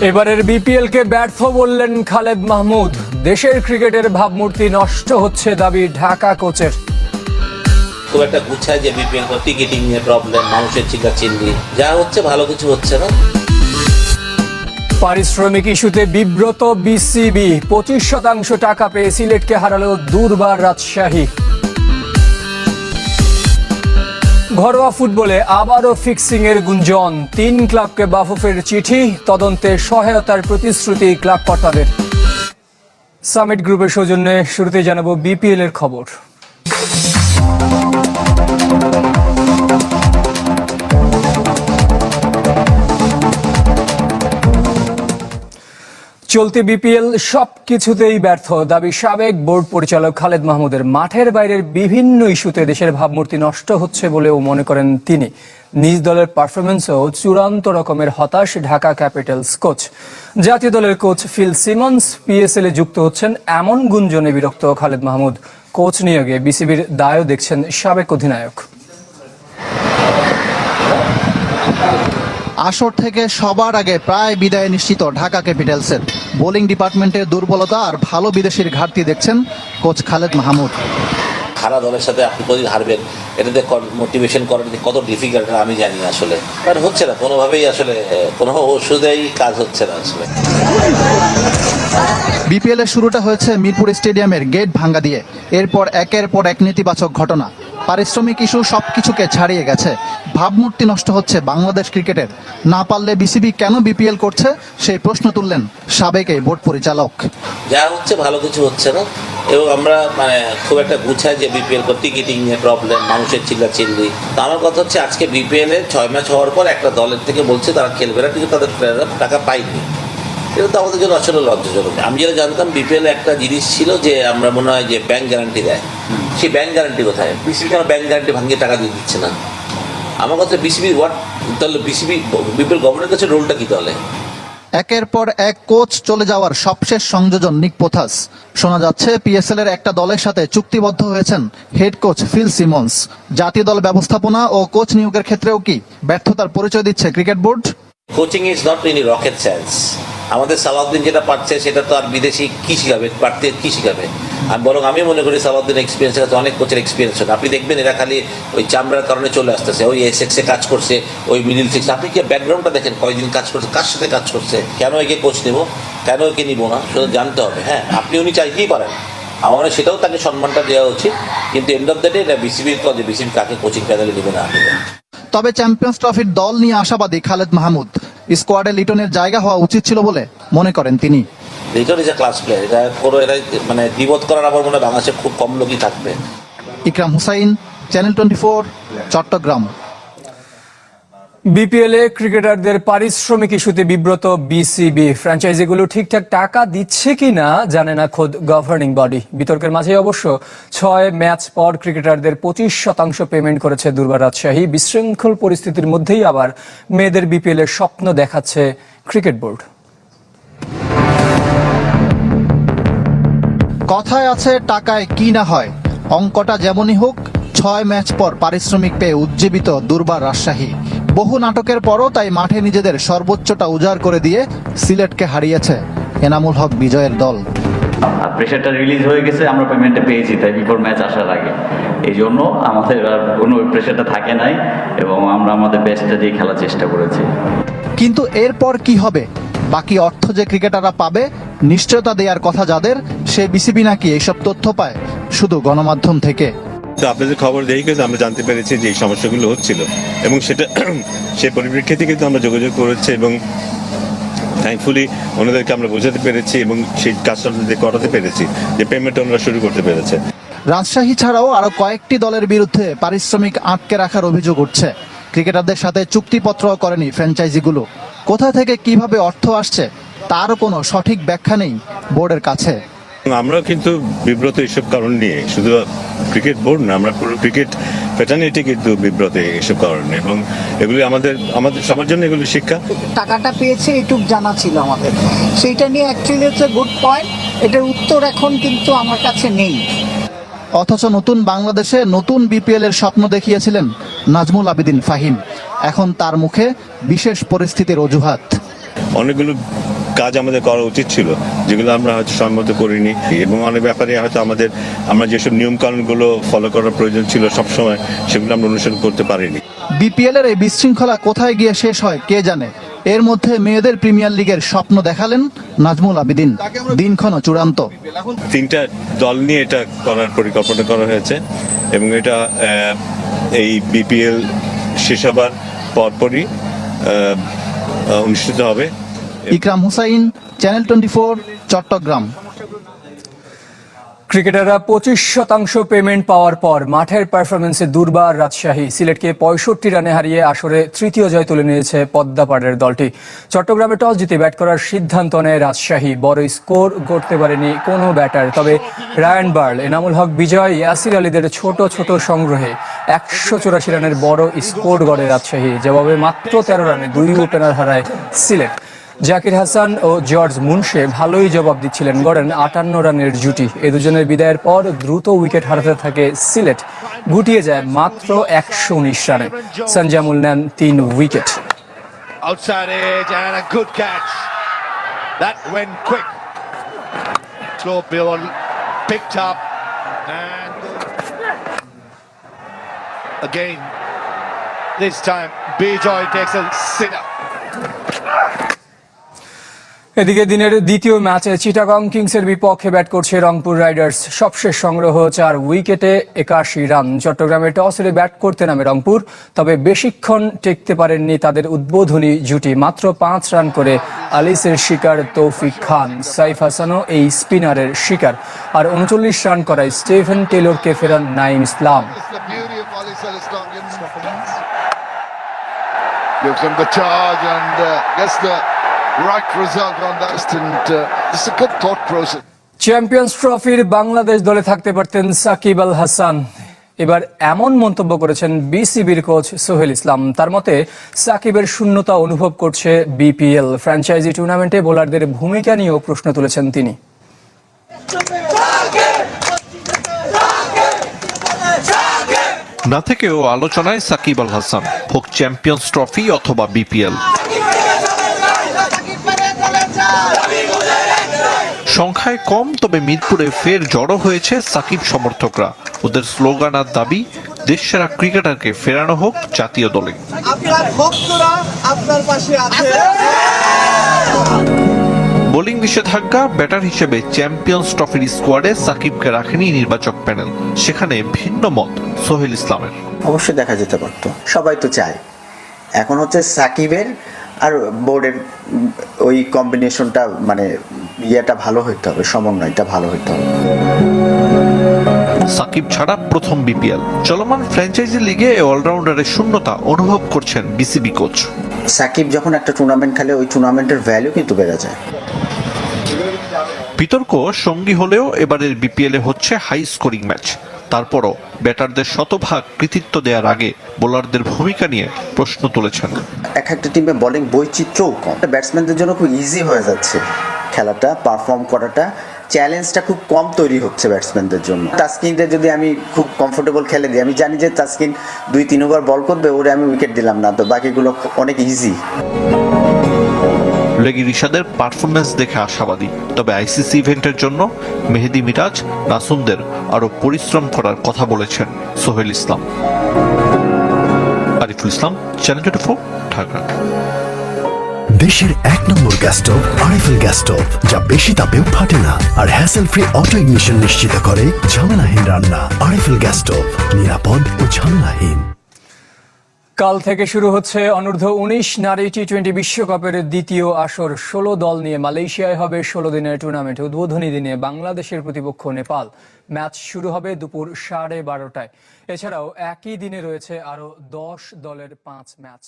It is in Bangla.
এবারের বিপিএল কে ব্যর্থ বললেন খালেদ মাহমুদ। দেশের ক্রিকেটের ভাবমূর্তি নষ্ট হচ্ছে দাবি ঢাকা কোচের। খুব একটা গুছায় যে বিপিএল টিকিটিং নিয়ে প্রবলেম, মানুষের চিল্লাচিল্লি, যা হচ্ছে ভালো কিছু হচ্ছে না। পারিশ্রমিক ইস্যুতে বিব্রত বিসিবি, 25% টাকা পেয়ে সিলেটকে হারালো দুর্বার রাজশাহী। ঘরোয়া ফুটবলে আবারও ফিক্সিং এর গুঞ্জন, 3 ক্লাবকে বাফুফের চিঠি, তদন্তে সহায়তার প্রতিশ্রুতি ক্লাব কর্তাদের। সামিট গ্রুপের সৌজন্যে শুরুতে জানাবো বিপিএল এর খবর। চলতি বিপিএল সবকিছুতেই ব্যর্থ দাবি সাবেক বোর্ড পরিচালক খালেদ মাহমুদের। মাঠের বাইরের বিভিন্ন ইস্যুতে দেশের ভাবমূর্তি নষ্ট হচ্ছে বলেও মনে করেন তিনি। নিজ দলের পারফরমেন্সেও চূড়ান্ত রকমের হতাশ ঢাকা ক্যাপিটালস কোচ। জাতীয় দলের কোচ ফিল সিমন্স পিএসএল এ যুক্ত হচ্ছেন এমন গুঞ্জনে বিরক্ত খালেদ মাহমুদ। কোচ নিয়োগে বিসিবির দায়ও দেখছেন সাবেক অধিনায়ক। আসর থেকে সবার আগে প্রায় বিদায় নিশ্চিত ঢাকা ক্যাপিটালসের। বোলিং ডিপার্টমেন্টের দুর্বলতা আর ভালো বিদেশির ঘাটতি দেখছেন কোচ খালেদ মাহমুদ। হারা দলের সাথে আপনি কতদিন হারবেন, এটাতে মোটিভেশন করার কত ডিফিকাল্ট আমি জানি আসলে, আর হচ্ছে না কোনোভাবেই, আসলে কোনো ওষুধেই কাজ হচ্ছে না আসলে। বিপিএল এর শুরুটা হয়েছে মিরপুর স্টেডিয়ামের গেট ভাঙ্গা দিয়ে। এরপর একের পর এক নেতিবাচক ঘটনা, পারিশ্রমিক ইস্যু সবকিছুকে ছাড়িয়ে গেছে। ভাবমূর্তি নষ্ট হচ্ছে বাংলাদেশ ক্রিকেটের। না পারলে বিসিবি কেন বিপিএল করছে সেই প্রশ্ন তুললেন সাবেক এই বোর্ড পরিচালক। যা হচ্ছে ভালো কিছু হচ্ছে না, এবং আমরা খুব একটা গুছায় যে বিপিএল টিকিটিং নিয়ে প্রবলেম, মানুষের চিল্লাচিল্লি। তো আমার কথা হচ্ছে আজকে বিপিএল এ 6 ম্যাচ হওয়ার পর একটা দলের থেকে বলছে তারা খেলবে না, কিন্তু তাদের প্লেয়াররা টাকা পায়নি। এটা তো আমাদের জন্য আসলে লজ্জাজনক। আমি যেটা জানতাম বিপিএল একটা জিনিস ছিল যে আমরা মনে হয় যে ব্যাংক গ্যারান্টি দেয়, সেই ব্যাংক গ্যারান্টি কোথায়? বিসিবি কেন ব্যাংক গ্যারান্টি ভাঙিয়ে টাকা দিয়ে দিচ্ছে না? আমার কথা বিসিবি তাহলে বিসিবি বিপিএল গভর্নমেন্টের কাছে রোলটা কি তাহলে? একের পর এক কোচ চলে যাওয়ার সবশেষ সংযোজন নিক পোথাস। শোনা যাচ্ছে পিএসএল এর একটা দলের সাথে চুক্তিবদ্ধ হয়েছেন হেড কোচ ফিল সিমন্স। জাতীয় দল ব্যবস্থাপনা ও কোচ নিয়োগের ক্ষেত্রেও কি ব্যর্থতার পরিচয় দিচ্ছে cricket board? Coaching is not in rocket science. আমাদের সালাউদ্দিন যেটা পাচ্ছে সেটা তো আর বিদেশি কি শিখাবে, পারতে কি শিখাবে? আর বরং আমি মনে করি সালাউদ্দিন এক্সপিরিয়েন্স আছে, অনেক কোচের এক্সপিরিয়েন্স আছে। আপনি দেখবেন এরা খালি ওই চামড়ার কারণে চলে আসতেছে, ওই এসএক্সে কাজ করছে, ওই মিডিল সিক্স। আপনি কি ব্যাকগ্রাউন্ডটা দেখেন, কয়দিন কাজ করছে, কার সাথে কাজ করছে, কেন একে কোচ নেবো, কেন একে নিবো না, সেটা জানতে হবে। হ্যাঁ, আপনি উনি চাইতেই পারেন, আমার সেটাও তাকে সম্মানটা দেওয়া উচিত, কিন্তু এন্ড অফ দ্য ডে এটা বিসিবির কাজ, বিসিবি কাকে কোচিং প্যানেলে নেবে না। তবে চ্যাম্পিয়ন্স ট্রফির দল নিয়ে আশাবাদী খালেদ মাহমুদ। স্কোয়াডে লিটনের জায়গা হওয়া উচিত ছিল বলে মনে করেন তিনি। Liton is a class player, এটা পুরো এটা দ্বিমত করার আমার মনে হয় বাংলাদেশে খুব কম লোকই থাকবে। ইকরাম হুসাইন, চ্যানেল 24, চট্টগ্রাম। বিপিএল এ ক্রিকেটারদের পারিশ্রমিক ইস্যুতে বিব্রত বিসিবি। ফ্র্যাঞ্চাইজিগুলো ঠিকঠাক টাকা দিচ্ছে কিনা জানে না খোদ গভর্নিং বডি। বিতর্কের মাঝে অবশ্য 6 ম্যাচ পর ক্রিকেটারদের 25% পেমেন্ট করেছে দুর্বার রাজশাহী। বিশৃঙ্খল পরিস্থিতির মধ্যেই আবার মেয়েদের বিপিএল এর স্বপ্ন দেখাচ্ছে ক্রিকেট বোর্ড। কথায় আছে টাকায় কি না হয়, অঙ্কটা যেমনই হোক 6 ম্যাচ পর পারিশ্রমিক পেয়ে উজ্জীবিত দুর্বার রাজশাহী। বহু নাটকের পরও তাই মাঠে নিজেদের সর্বোচ্চটা উজাড় করে দিয়ে সিলেটকে হারিয়েছে এনামুল হক বিজয়ের দল। প্রেশারটা রিলিজ হয়ে গেছে, আমরা পেমেন্টটা পেয়েছি, তাই বিফোর ম্যাচ আসার আগে। এই জন্য আমাদের আর কোনো প্রেশারটা থাকে নাই এবং আমরা আমাদের বেস্টটা দিয়ে খেলার চেষ্টা করেছি। কিন্তু এরপর কি হবে? বাকি অর্থ যে ক্রিকেটাররা পাবে নিশ্চয়তা দেওয়ার কথা যাদের, সে বিসিবি নাকি এইসব তথ্য পায় শুধু গণমাধ্যম থেকে। তো আপনাদের খবর দেখে কিন্তু আমরা জানতে পেরেছি যে এই সমস্যাগুলো হচ্ছিল, এবং সেটা সেই পরিপ্রেক্ষিতে কিন্তু আমরা যোগাযোগ করেছি এবং থ্যাঙ্কফুলি ওনাদেরকে আমরা বোঝাতে পেরেছি এবং সেই কাজটা করাতে পেরেছি যে পেমেন্ট ওনারা শুরু করতে পেরেছে। রাজশাহী ছাড়াও আরো কয়েকটি দলের বিরুদ্ধে পারিশ্রমিক আটকে রাখার অভিযোগ উঠছে। ক্রিকেটারদের সাথে চুক্তিপত্র করেনি ফ্র্যাঞ্চাইজিগুলো। কোথা থেকে কিভাবে অর্থ আসছে তারও কোনো সঠিক ব্যাখ্যা নেই বোর্ডের কাছে। আমরা কিন্তু বিব্রত এইসব কারণ নিয়ে, শুধু ক্রিকেট বোর্ড না, আমরা পুরো ক্রিকেট ফ্যাটার্নিটি কিন্তু বিব্রত এইসব কারণে, এবং এগুলি আমাদের সবার জন্য এগুলি শিক্ষা। টাকাটা পেয়েছে এটুক জানা ছিল আমাদের, সেইটা নিয়ে অ্যাকচুয়ালি হচ্ছে গুড পয়েন্ট। এটার উত্তর এখন কিন্তু আমার কাছে নেই। অথচ নতুন বাংলাদেশে নতুন বিপিএল এর স্বপ্ন দেখিয়েছিলেন নাজমুল আবেদিন ফাহিম। এখন তার মুখে বিশেষ পরিস্থিতির অজুহাত। অনেকগুলো কাজ আমাদের করা উচিত ছিল, যেগুলো আমরা হয়তো সম্মত করিনি, এবং অনেক ব্যাপারে হয়তো আমরা যেসব নিয়ম কানুনগুলো ফলো করার প্রয়োজন ছিল সবসময়, সেগুলো আমরা অনুসরণ করতে পারিনি। বিপিএল এর এই বিশৃঙ্খলা কোথায় গিয়ে শেষ হয় কে জানে। এর মধ্যে মেয়েদের প্রিমিয়ার লিগের স্বপ্ন দেখালেন নাজমুল আবেদিন, দিনক্ষণ চূড়ান্ত। 3টা দল নিয়ে এটা করার পরিকল্পনা করা হয়েছে, এবং এটা এই বিপিএল শেষ হবার পরপরই অনুষ্ঠিত হবে। ইকরাম হুসাইন, চ্যানেল 24, চট্টগ্রাম। ক্রিকেটাররা 25% পেমেন্ট পাওয়ার পর মাঠের পারফরমেন্সে দুর্বার রাজশাহী। সিলেটকে 65 রানে হারিয়ে আসরে তৃতীয় জয় তুলে নিয়েছে পদ্মাপাড়ের দলটি। চট্টগ্রামে টস জিতে ব্যাট করার সিদ্ধান্ত নেয় রাজশাহী। বড় স্কোর করতে পারেনি কোনো ব্যাটার, তবে রায়ান বার্ল, এনামুল হক বিজয়, ইয়াসির আলীদের ছোট ছোট সংগ্রহে 184 রানের বড় স্কোর গড়ে রাজশাহী। জবাবে মাত্র 13 রানে 2 ওপেনার হারায় সিলেট। জাকির হাসান ও জর্জ মুনশে ভালোই জবাব দিচ্ছিলেন, গড়েন 58 রানের জুটি। এ দুজনের বিদায়ের পর দ্রুত উইকেট হারাতে থাকে সিলেট, গুটিয়ে যায় মাত্র 119 রানে। সঞ্জামুল নেন 3 wicket. Outside edge and a good catch. That went quick. Slow ball picked up and again this time Bijoy takes a sitter. এদিকে দিনের দ্বিতীয় ম্যাচে চিটাগং কিংসের বিপক্ষে ব্যাট করছে রংপুর রাইডার্স। সবশেষ সংগ্রহ 4 উইকেটে 81 রান। চট্টগ্রামে টস হেরে ব্যাট করতে নামে রংপুর, তবে বেশিক্ষণ টেকতে পারেননি তাদের উদ্বোধনী জুটি। মাত্র 5 রান করে আলিসের শিকার তৌফিক খান, সাইফ হাসানও এই স্পিনারের শিকার। আর 39 রান করায় স্টিফেন টেলরকে ফেরান Naim Islam. Gives them the charge and gets the right result on that, and it's a good thought process. Champions ট্রফির বাংলাদেশ দলে থাকতে পারতেন সাকিব আল হাসান। এবার এমন মন্তব্য করেছেন বিসিবির কোচ সোহেল ইসলাম। তার মতে সাকিবের শূন্যতা অনুভব করছে বিপিএল। ফ্র্যাঞ্চাইজি টুর্নামেন্টে বোলারদের ভূমিকা নিয়েও প্রশ্ন তুলেছেন তিনি। না থেকেও আলোচনায় সাকিব আল হাসান, হোক চ্যাম্পিয়ন্স ট্রফি অথবা বিপিএল। সংখ্যায় কম, তবে মিরপুরে ফের জড়ো হয়েছে সাকিব সমর্থকরা। ওদের স্লোগান আর দাবি, দেশসেরা ক্রিকেটারকে ফেরানো হোক জাতীয় দলে। বোলিং নিষেধাজ্ঞা, ব্যাটার হিসেবে চ্যাম্পিয়ন্স ট্রফির স্কোয়াডে সাকিবকে রাখেনি নির্বাচক প্যানেল। সেখানে ভিন্ন মত সোহেল ইসলামের। অবশ্যই দেখা যেতে পারতো, সবাই তো চায়। এখন হচ্ছে সাকিবের আর বোর্ডের ওই কম্বিনেশনটা, মানে ইয়েটা ভালো হইতে হবে, সমন্বয়টা ভালো হইতে হবে। সাকিব ছাড়া প্রথম বিপিএল। চলমান ফ্র্যাঞ্চাইজি লিগে অলরাউন্ডারের শূন্যতা অনুভব করছেন বিসিবি কোচ। সাকিব যখন একটা টুর্নামেন্ট খেলে, ওই টুর্নামেন্টের ভ্যালু কিন্তু বেড়ে যায়। বিতর্ক সঙ্গী হলেও এবারের বিপিএলে হচ্ছে হাই স্কোরিং ম্যাচ। তারপরও ব্যাটারদের শতভাগ কৃতিত্ব দেওয়ার আগে বোলারদের ভূমিকা নিয়ে প্রশ্ন তুলেছেন। একটা টিমে বোলিং বৈচিত্র্যও কম, ব্যাটসম্যানদের জন্য খুব ইজি হয়ে যাচ্ছে খেলাটা, পারফর্ম করাটা। চ্যালেঞ্জটা খুব কম তৈরি হচ্ছে ব্যাটসম্যানদের জন্য। তাসকিনকে যদি আমি খুব কমফোর্টেবল খেলে দিই, আমি জানি যে তাসকিন 2-3 ওভার বল করবে, ওরে আমি উইকেট দিলাম না, তো বাকিগুলো অনেক ইজি। লেগি রিশাদের পারফরমেন্স দেখে আশাবাদী, তবে আইসিসি ইভেন্টের জন্য মেহেদি মিরাজ, নাসুমদের আরও পরিশ্রম করার কথা বলেছেন সোহেল ইসলাম। আরিফুল ইসলাম, চ্যানেল 24, ঢাকা। দেশের 1 নম্বর gas stove RFL gas stove, যা বেশি তাপেও ফাটে না আর হ্যাসেল ফ্রি অটো ইগনিশন নিশ্চিত করে ঝামেলাহীন রান্না। আরএফএল গ্যাস স্টোভ, নিরাপদ ও ঝামেলাহীন। কাল থেকে শুরু হচ্ছে অনূর্ধ্ব 19 নারী টি20 বিশ্বকাপের দ্বিতীয় আসর। 16 দল নিয়ে মালয়েশিয়ায় হবে 16 দিনের টুর্নামেন্ট। উদ্বোধনী দিনে বাংলাদেশের প্রতিপক্ষ নেপাল। ম্যাচ শুরু হবে দুপুর 12:30টায়। এছাড়াও একই দিনে রয়েছে আরও 10 দলের 5 ম্যাচ।